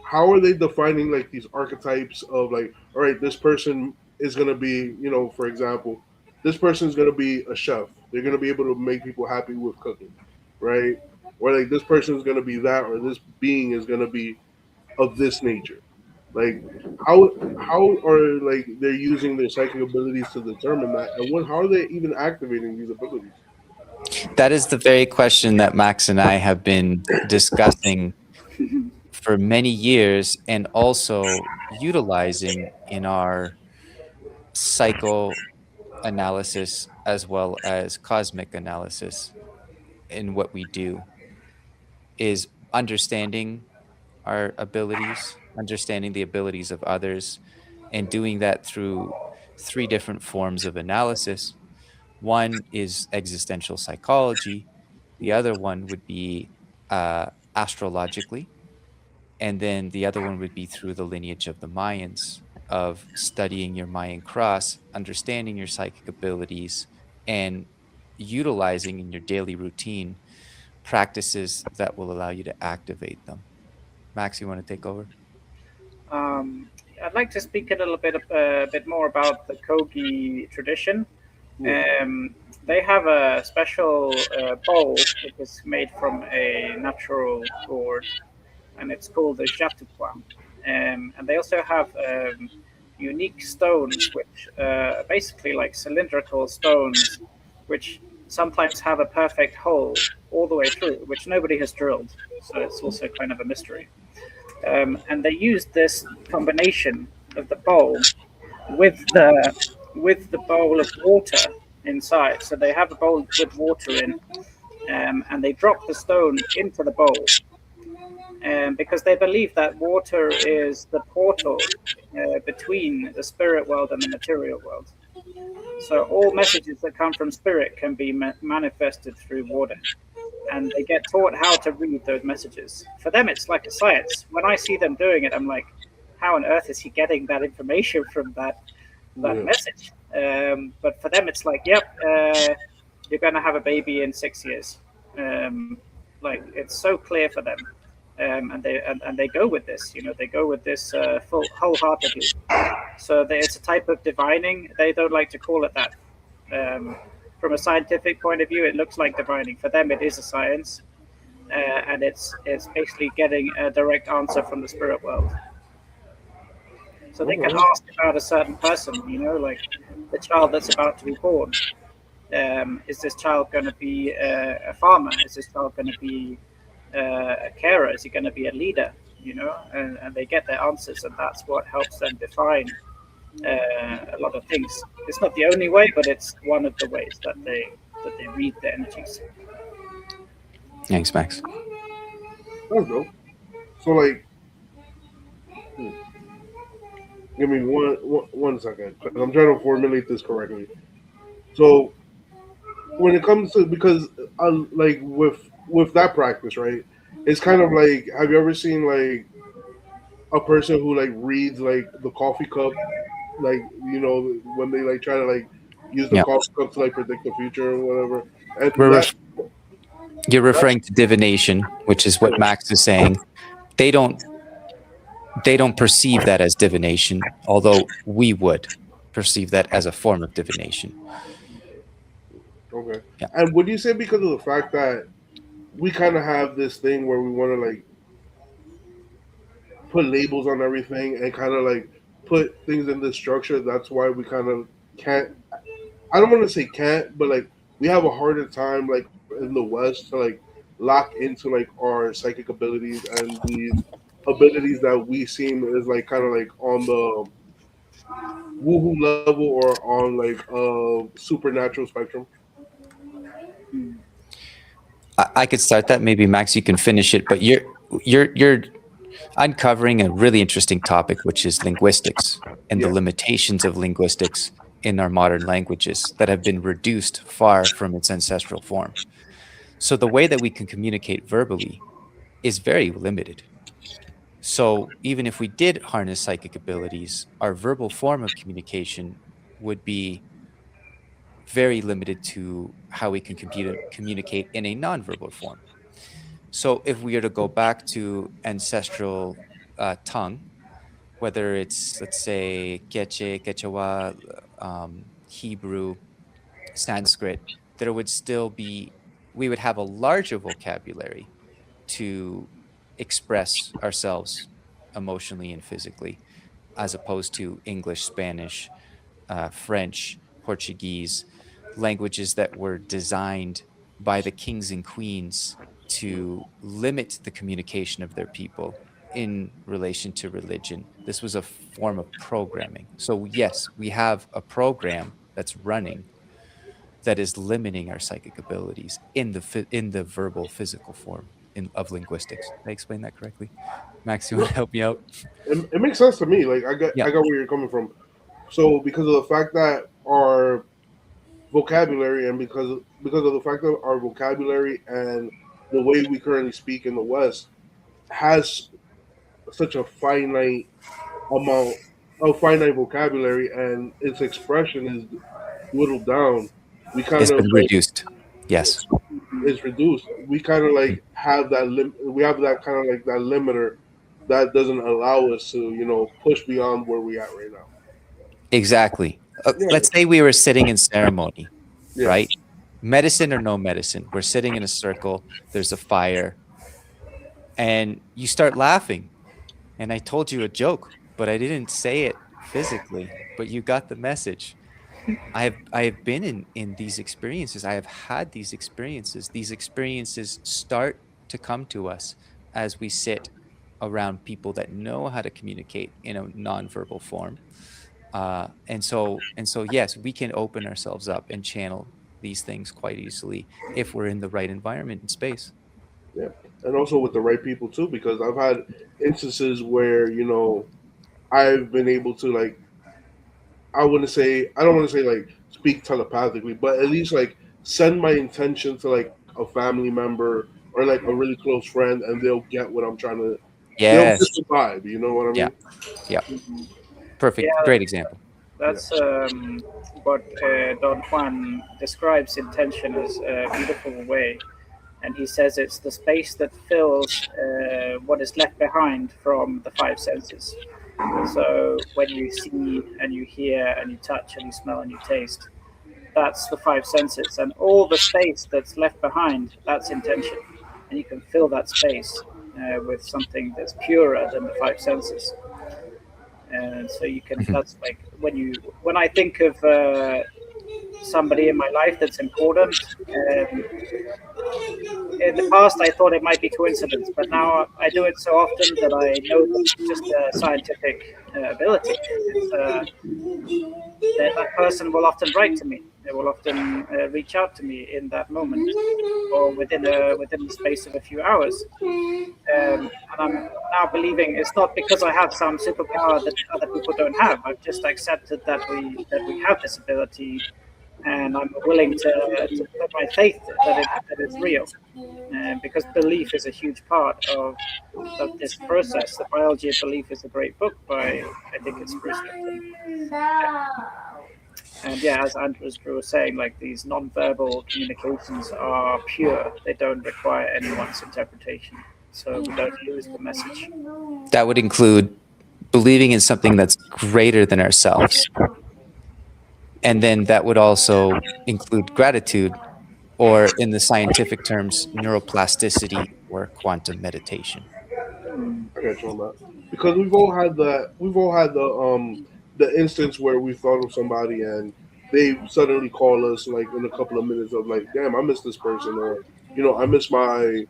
how are they defining like these archetypes of like, all right, this person is gonna be, for example, this person is gonna be a chef. They're gonna be able to make people happy with cooking, right? Or like this person is gonna be that, or this being is gonna be of this nature. Like, how are like they're using their psychic abilities to determine that, and how are they even activating these abilities? That is the very question that Max and I have been discussing for many years and also utilizing in our psycho analysis as well as cosmic analysis in what we do is understanding our abilities, understanding the abilities of others, and doing that through three different forms of analysis. One is existential psychology, the other one would be astrologically, and then the other one would be through the lineage of the Mayans, of studying your Mayan cross, understanding your psychic abilities, and utilizing in your daily routine practices that will allow you to activate them. Max, you want to take over? Um, I'd like to speak a bit more about the Kogi tradition. Yeah. They have a special bowl which is made from a natural gourd, and it's called the Jatuquan. And they also have unique stones, which are basically like cylindrical stones, which sometimes have a perfect hole all the way through, which nobody has drilled. So it's also kind of a mystery. And they use this combination of the bowl with the bowl of water inside. So they have a bowl with water in, and they drop the stone into the bowl, because they believe that water is the portal between the spirit world and the material world. So all messages that come from spirit can be manifested through water, and they get taught how to read those messages. For them, it's like a science. When I see them doing it, I'm like, how on earth is he getting that information from that Yeah. message? But for them, it's like, yep, you're going to have a baby in 6 years. Like it's so clear for them, and they go with this. They go with this wholeheartedly. So it's a type of divining. They don't like to call it that. Um, from a scientific point of view, it looks like divining. For them, it is a science, and it's basically getting a direct answer from the spirit world. So they can Okay. ask about a certain person, like the child that's about to be born. Is this child going to be a farmer? Is this child going to be a carer? Is he going to be a leader? And they get their answers, and that's what helps them define a lot of things. It's not the only way, but it's one of the ways that they read the energies. Thanks, Max. That's dope. So like, hmm, give me one second because I'm trying to formulate this correctly. So when it comes to because like with that practice, right? It's kind of like have you ever seen like a person who like reads like the coffee cup, like when they like try to like use the Yeah. coffee cup to like predict the future or whatever, and We're that You're that referring to divination, which is what Max is saying. They don't they don't perceive that as divination, although we would perceive that as a form of divination. okay. Yeah. And would you say because of the fact that we kind of have this thing where we want to like put labels on everything and kind of like put things in this structure, that's why we kind of can't. I don't want to say can't, but like we have a harder time like in the West to like lock into like our psychic abilities and these abilities that we seem is like kind of like on the woohoo level or on like supernatural spectrum. Hmm. I could start that. Maybe Max, you can finish it. But you're uncovering a really interesting topic, which is linguistics and the Yeah. limitations of linguistics in our modern languages that have been reduced far from its ancestral form. So the way that we can communicate verbally is very limited. So even if we did harness psychic abilities, our verbal form of communication would be very limited to how we can communicate in a nonverbal form. So if we are to go back to ancestral tongue, whether it's, let's say, Quechua, Quechua, Hebrew, Sanskrit, there would still be, we would have a larger vocabulary to express ourselves emotionally and physically, as opposed to English, Spanish, French, Portuguese, languages that were designed by the kings and queens to limit the communication of their people in relation to religion. This was a form of programming. So, yes, we have a program that's running that is limiting our psychic abilities in in the verbal physical form of linguistics. Did I explain that correctly? Max, you want to No, help me out? it makes sense to me. Like Yeah. I got where you're coming from. So because of the fact that our vocabulary and because of the fact that our vocabulary and the way we currently speak in the West has such a finite amount of finite vocabulary and its expression is whittled down, we kind It's of been like reduced. Yes. is reduced. We kind of like have that we have that kind of like that limiter that doesn't allow us to push beyond where we at right now. Exactly. Yeah, Let's say we were sitting in ceremony, yeah, right? Medicine or no medicine. We're sitting in a circle, there's a fire, and you start laughing. And I told you a joke, but I didn't say it physically, but you got the message. I have been in these experiences. I have had these experiences. These experiences start to come to us as we sit around people that know how to communicate in a nonverbal form. And so yes, we can open ourselves up and channel these things quite easily if we're in the right environment and space. yeah, and also with the right people too, because I've had instances where I've been able to like I don't want to say like speak telepathically, but at least like send my intention to like a family member or like a really close friend, and they'll get what I'm trying to. They'll get Yes. the vibe. You know what I Yeah. mean? Yeah. Mhm. Perfect. Yeah, Great example. Yeah. that's what Don Juan describes intention as a beautiful way. And he says it's the space that fills what is left behind from the five senses. So when you see and you hear and you touch and you smell and you taste, that's the five senses. And all the space that's left behind, that's intention. And you can fill that space with something that's purer than the five senses. And so you can, Mhm. that's like when I think of somebody in my life that's important, in the past I thought it might be coincidence, but now I do it so often that I know that it's just a scientific ability. It's that person will often write to me. They will often reach out to me in that moment, or within the space of a few hours. And I'm now believing it's not because I have some superpower that other people don't have. I've just accepted that we have this ability, and I'm willing to put my faith that it's real. And because belief is a huge part of this process. The Biology of Belief is a great book by, I think it's Bruce Lipton. And yeah, as Andrews was saying, like these non-verbal communications are pure. They don't require anyone's interpretation, so we don't lose the message. That would include believing in something that's greater than ourselves. And then that would also include gratitude, or in the scientific terms, neuroplasticity or quantum meditation. I got you on that because we've all had the instance where we thought of somebody and they suddenly call us like in a couple of minutes of like, damn, I miss this person, or I miss my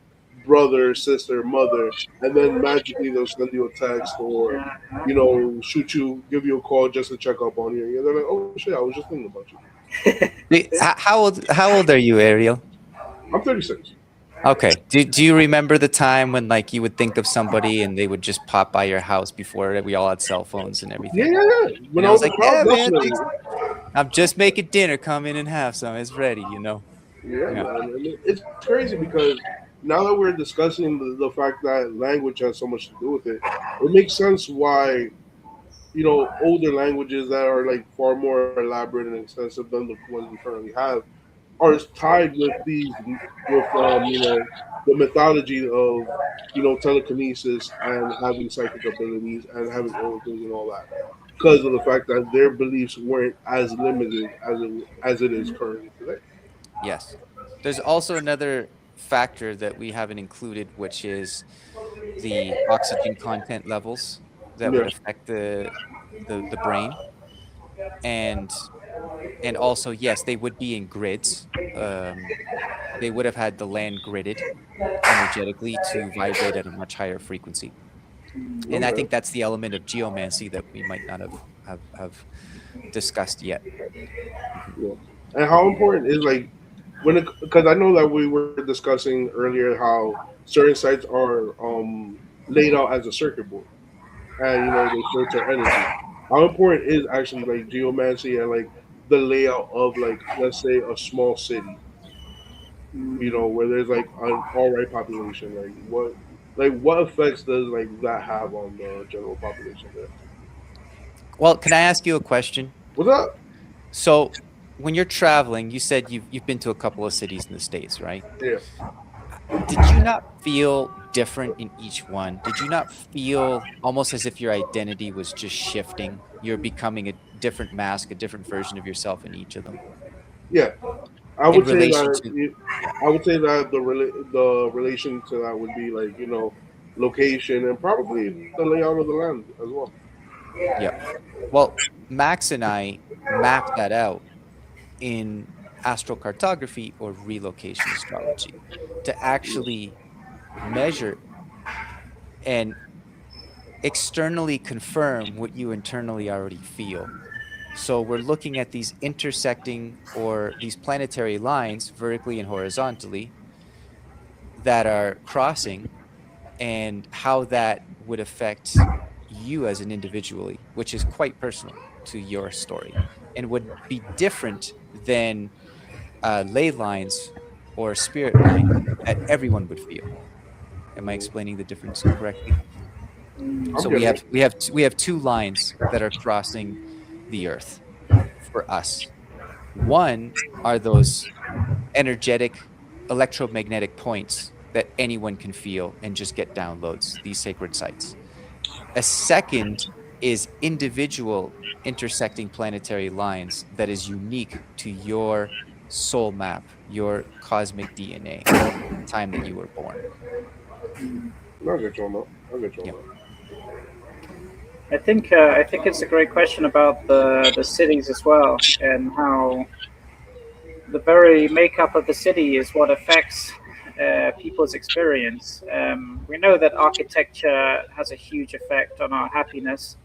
brother, sister, mother, and then magically they'll send you a text or Uh-huh. give you a call just to check up on you. And they're like, oh shit, I was just thinking about you. How old are you, Ariel? I'm 36. Okay. Do you remember the time when like you would think of somebody and they would just pop by your house before we all had cell phones and Yeah, everything? yeah, yeah. When And I I was was a like, child, yeah, man, thanks. definitely. I'm just making dinner. Come in and have some. It's ready. Yeah, Yeah. man. I mean, it's crazy because now that we're discussing the fact that language has so much to do with it, it makes sense why older languages that are like far more elaborate and extensive than the ones we currently have are tied with these with the mythology of telekinesis and having psychic abilities and having oracles and all that because of the fact that their beliefs weren't as limited as it is currently today. Yes. There's also another factor that we haven't included, which is the oxygen content levels that would Yeah. affect the brain. And also, yes, they would be in grids. They would have had the land gridded energetically to vibrate at a much higher frequency. And I Okay. think that's the element of geomancy that we might not have discussed yet. Mhm. Yeah. And how important is like when it, because I know that we were discussing earlier how certain sites are laid out as a circuit board, and they filter energy. How important is actually like geomancy and like the layout of like, let's say, a small city, Mm. where there's like an all right population, like what effects does like that have on the general population there? Well, can I ask you a question? What's up? So, when you're traveling, you said you've been to a couple of cities in the States, right? Yeah. Did you not feel different in each one? Did you not feel almost as if your identity was just shifting? You're becoming a different mask, a different version of yourself in each of them Yeah. I in would say relation that to, yeah, I would say that the relation to that would be like location and probably the layout of the land as well. yeah. Well, Max and I mapped that out in astrocartography or relocation astrology to actually measure and externally confirm what you internally already feel. So we're looking at these intersecting or these planetary lines vertically and horizontally that are crossing and how that would affect you as an individually, which is quite personal to your story and would be different than ley lines or spirit lines that everyone would feel. Am I explaining the difference correctly? I'm So Mm. we getting have it. we have we have two lines that are crossing the earth for us. One are those energetic electromagnetic points that anyone can feel and just get downloads, these sacred sites. A second is individual intersecting planetary lines that is unique to your soul map, your cosmic DNA at the time that you were born. Mm. I'll get you on that. I'll get you on Yeah. that. I think it's a great question about the cities as well, and how the very makeup of the city is what affects people's experience. We know that architecture has a huge effect on our happiness.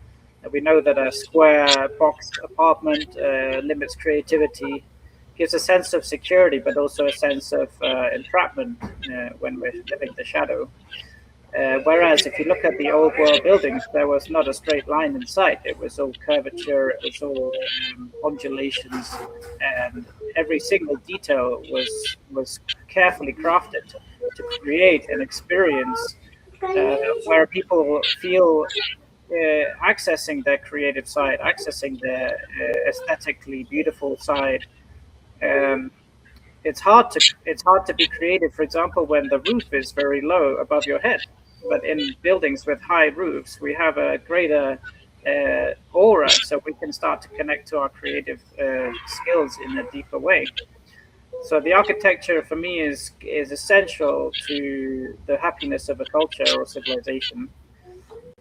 We know that a square box apartment limits creativity, gives a sense of security, but also a sense of entrapment when we're living the shadow. Whereas if you look at the old world buildings, there was not a straight line in sight. It was all curvature, it was all undulations, and every single detail was carefully crafted to create an experience where people feel accessing their creative side, accessing their aesthetically beautiful side. Um, it's hard to be creative, for example, when the roof is very low above your head. But in buildings with high roofs, we have a greater aura, so we can start to connect to our creative skills in a deeper way. So the architecture for me is essential to the happiness of a culture or civilization.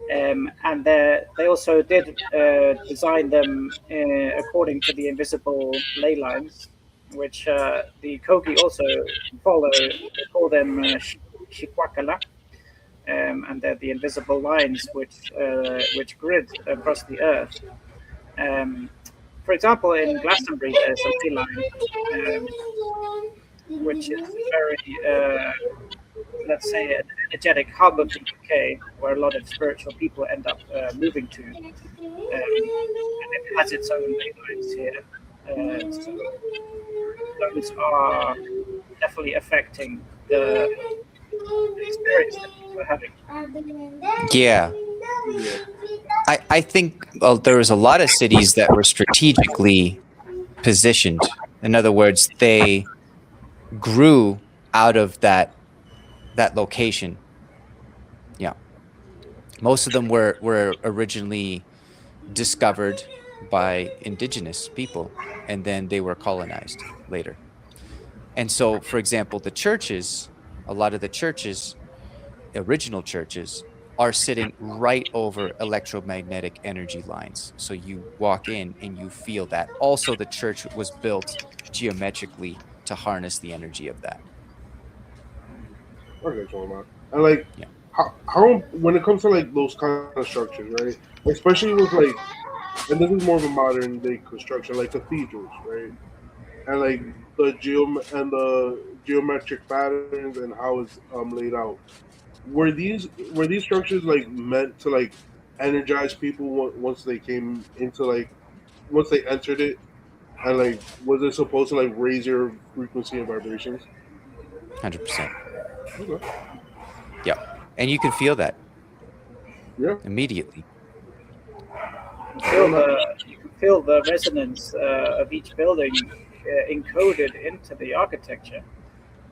And they also did design them according to the invisible ley lines, which the Kogi also follow. They call them shikwakala, and they're the invisible lines which grid across the earth. Um, for example, in Glastonbury, there's a ley line um, which is very let's say, an energetic hub of the UK where a lot of spiritual people end up moving to. And it has its own ley lines here. So those are definitely affecting the experience that people are having. Yeah. Yeah. I think there was a lot of cities that were strategically positioned. In other words, they grew out of that location. Yeah. Most of them were originally discovered by indigenous people and then they were colonized later. And so, for example, the churches, a lot of the churches, original churches, are sitting right over electromagnetic energy lines. So you walk in and you feel that. Also, the church was built geometrically to harness the energy of that. I'll get you on that. And like Yeah. how when it comes to like those kind of structures, right? Especially with like and this is more of a modern day construction, like cathedrals, right? And like the geometric patterns and how it's laid out. Were these structures like meant to like energize people once they came into like once they entered it, and like was it supposed to like raise your frequency and vibrations? 100%. Okay. Yep. And you can feel that Yeah. immediately. Fair enough. You can feel the resonance of each building encoded into the architecture.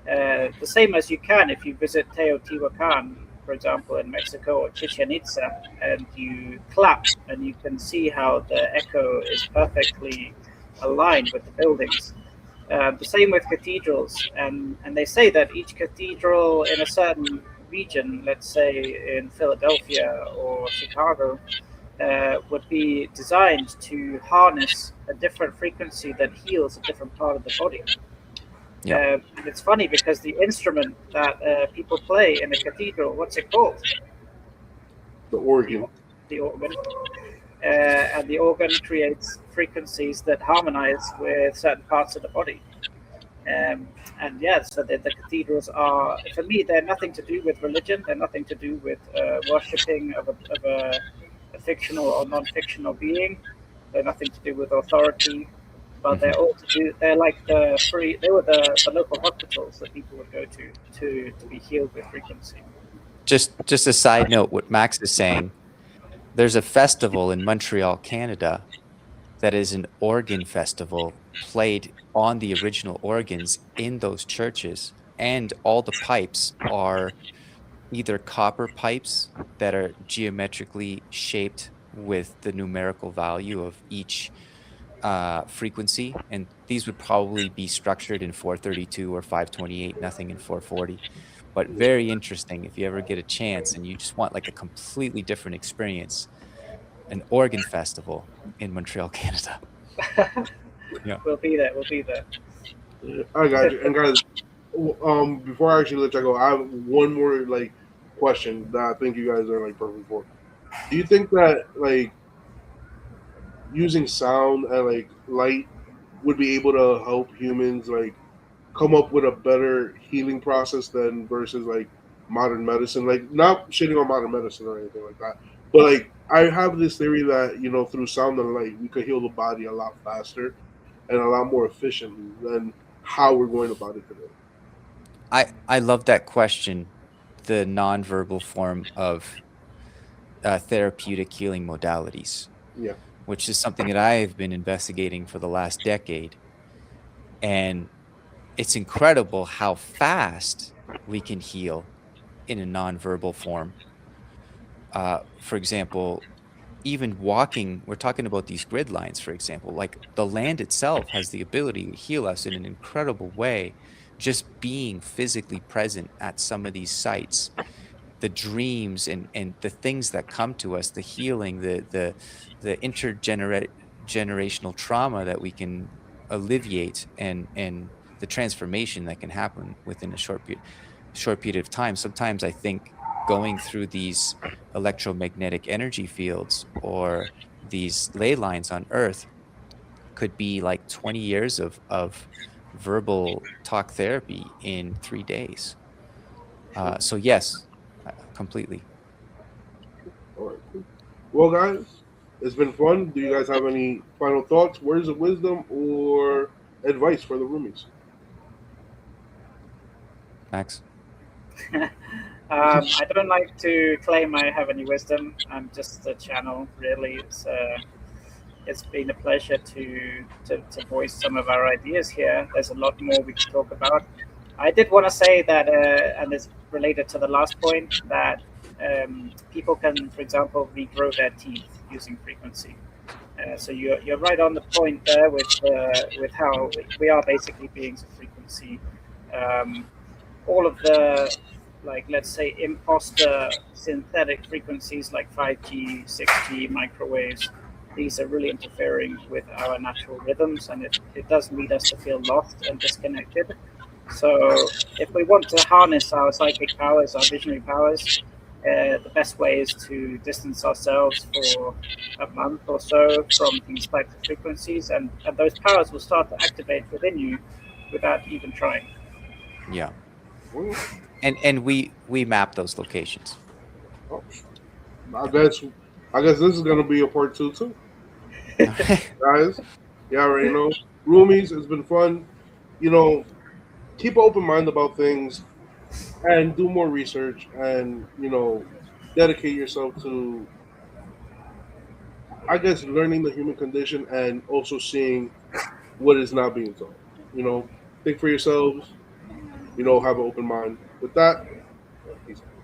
The same as you can if you visit Teotihuacan, for example, in Mexico, or Chichen Itza, and you clap, and you can see how the echo is perfectly aligned with the buildings. The same with cathedrals, and they say that each cathedral in a certain region, let's say in Philadelphia or Chicago, would be designed to harness a different frequency that heals a different part of the body. Yeah. And it's funny because the instrument that people play in a cathedral, what's it called? The organ. The organ. And the organ creates frequencies that harmonize with certain parts of the body. And yeah, so the cathedrals are, for me, they're nothing to do with religion. They're nothing to do with worshipping of a fictional or non-fictional being. They're nothing to do with authority. But they're all to do. They're like the free. They were the local hospitals that people would go to be healed with frequency. Just a side note, what Max is saying, there's a festival in Montreal, Canada, that is an organ festival played on the original organs in those churches, and all the pipes are either copper pipes that are geometrically shaped with the numerical value of each frequency, and these would probably be structured in 432 or 528, nothing in 440. But very interesting if you ever get a chance and you just want like a completely different experience, an organ festival in Montreal, Canada. Yeah. We'll be there. We'll be there. I got you. And guys, before I actually let you go, I have one more like question that I think you guys are like perfect for. Do you think that like using sound and like light would be able to help humans like come up with a better healing process than versus like modern medicine? Like not shitting on modern medicine or anything like that, but like I have this theory that through sound and light we could heal the body a lot faster and a lot more efficiently than how we're going about it today. I love that question, the nonverbal form of therapeutic healing modalities, Yeah. which is something that I've been investigating for the last decade. And it's incredible how fast we can heal in a nonverbal form. For example, even walking, we're talking about these grid lines, for example, like the land itself has the ability to heal us in an incredible way, just being physically present at some of these sites. The dreams and the things that come to us, the healing, the intergenerational trauma that we can alleviate, and the transformation that can happen within a short period of time. Sometimes I think going through these electromagnetic energy fields or these ley lines on Earth could be like 20 years of verbal talk therapy in 3 days. So yes, completely. All right. Cool. Well, guys, it's been fun. Do you guys have any final thoughts, words of wisdom, or advice for the roomies? Max? I don't like to claim I have any wisdom. I'm just a channel, really. It's been a pleasure to voice some of our ideas here. There's a lot more we could talk about. I did want to say that, and it's related to the last point, that people can, for example, regrow their teeth using frequency. So you're right on the point there with how we are basically beings of frequency. All of the, like, let's say, imposter synthetic frequencies like 5G, 6G, microwaves, these are really interfering with our natural rhythms, and it does lead us to feel lost and disconnected. So if we want to harness our psychic powers, our visionary powers, the best way is to distance ourselves for a month or so from these types of frequencies, and those powers will start to activate within you without even trying. Yeah. Well, And we map those locations. oh, I guess I guess this is gonna be a part two too, guys. Yeah, already know. Roomies, it's been fun. You know, keep an open mind about things and do more research and dedicate yourself to, I guess, learning the human condition and also seeing what is not being taught. Think for yourselves. Have an open mind. With that, peace out.